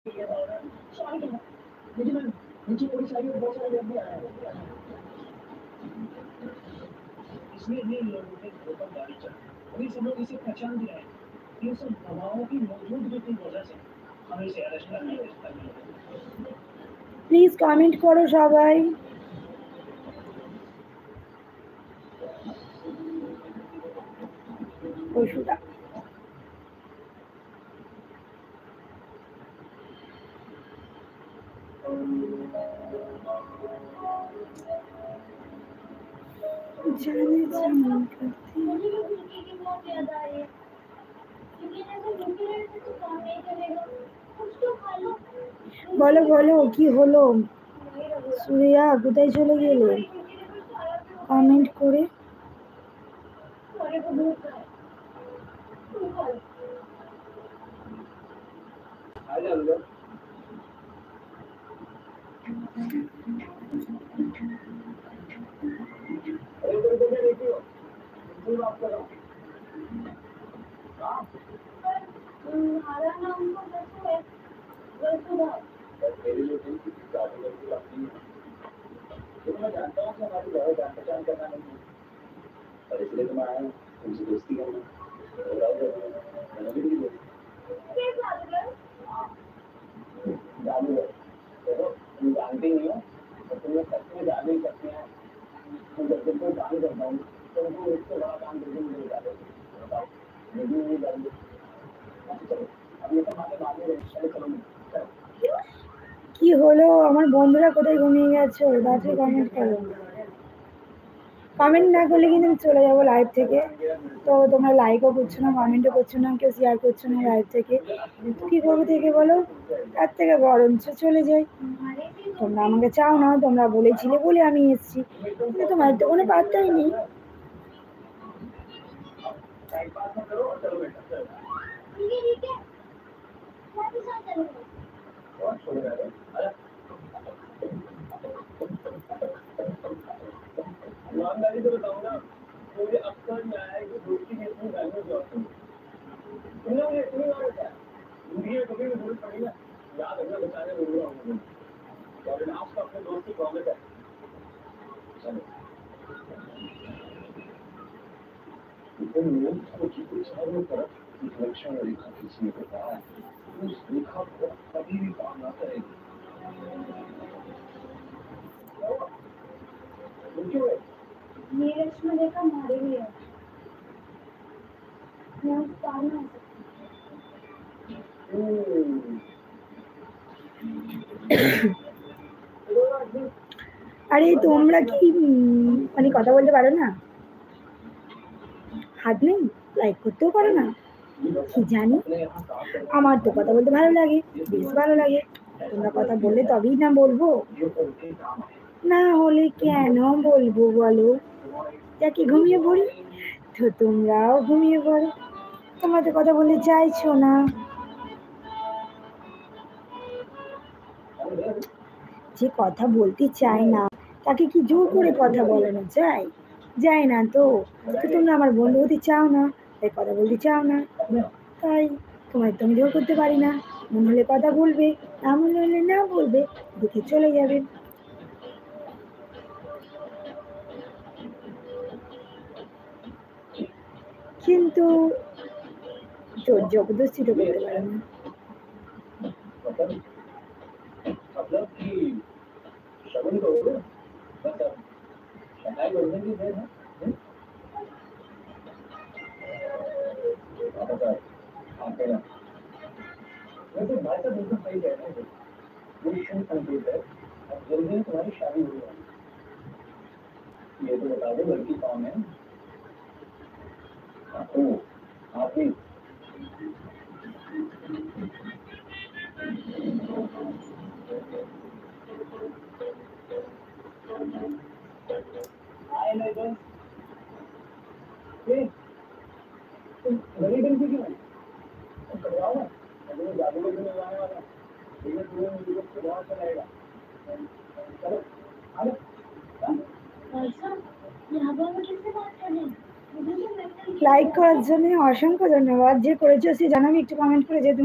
इसलिए भी लोगों ने धोखा गाड़ी चढ़ी और ये सब लोग इसे पहचान भी रहे हैं। ये सब दवाओं की मौजूदगी की वजह से हमें इसे अरेस्ट करना है। प्लीज कमेंट करो সবাই। ওষুধটা जाने जाने करती বলো বলো কি হলো? সুরিয়া কোথায় চলে গেলে? কমেন্ট করে मैं जानता हूँ कि हमारी बहुत जान पहचान करना नहीं है, पर इसलिए तो मैं आया हूँ तुमसे दोस्ती करना। जादू है, देखो तुम जानते नहीं हो तो तुम लोग सच में जादू ही करते हैं। मैं जब जब कोई काम करता हूँ तो वो इससे बड़ा काम करके मुझे जादू बताओ, मुझे नहीं जादू। चलो अब ये सब बातें बाद में चलो चलो কি হলো? আমার বন্ধুরা কোথায় ঘুমিয়ে গেছো? রাত্রে কমেন্ট করো। কমেন্ট না করলে কিন্তু আমি চলে যাবো লাইভ থেকে। তো তোমরা লাইকও করছো না, কমেন্টও করছো না, কেউ শেয়ার করছো না লাইভ থেকে। তো কী করবো থেকে বলো? তার থেকে বরঞ্চ চলে যাই। তোমরা আমাকে চাও না, তোমরা বলেছিলে বলে আমি এসেছি, কিন্তু তোমার তো কোনো পাত্তাই নেই। ईमानदारी से बताऊँ ना, मुझे अब समझ में आया है कि दोस्ती की इतनी वैल्यू क्या होती है। तुमने मुझे इतनी बार बताया, जिंदगी में कभी भी जरूरत पड़ी ना, याद रखना बचाने जरूर आऊंगा। और लास्ट अपने दोस्त की प्रॉमिस है। चलो तुम लोग सोची कुछ चारों तरफ एक लक्षण रेखा खींचने को कहा है, उस रेखा को कभी भी पार ना करेगी। नीरज में देखा मारे भी है, मैं पार ना আরে তোমরা কি মানে কথা বলতে পারো না? হাত নেই, লাইক করতেও পারো না? কি জানি, আমার তো কথা বলতে ভালো লাগে, বেশ ভালো লাগে। তোমরা কথা বললে তবেই না বলবো, না হলে কেন বলবো বলো? যাকে ঘুমিয়ে পড়ি, তো তোমরাও ঘুমিয়ে পড়ো। তোমরা তো কথা বলতে চাইছো না। যে কথা বলতে চায় না তাকে কি জোর করে কথা বলানো যায়? যায় না তো। তো তোমরা আমার বন্ধু হতে চাও না, তাই কথা বলতে চাও না, তাই তোমার তো আমি জোর করতে পারি না। মনে হলে কথা বলবে, না মনে হলে না বলবে, দেখে চলে যাবে। কিন্তু জোর জবরদস্তি তো করতে পারে না। वैसे भाई साहब बिल्कुल सही कह रहे हैं, मिशन कंप्लीट है, अब जल्दी में तुम्हारी शादी हो जाएगी। ये तो बता दो लड़की कौन है? आप ही। हाय लेडीज, तुम बड़ी गलती क्यों है? करवाओ ना, अभी जादू में लगाने वाला है, लेकिन तुम्हें मुझे को बहुत अच्छा लगेगा। चलो आगे। লাইক করার জন্য অসংখ্য ধন্যবাদ। যে করেছো সে জানাবে একটু কমেন্ট করে যে তুমি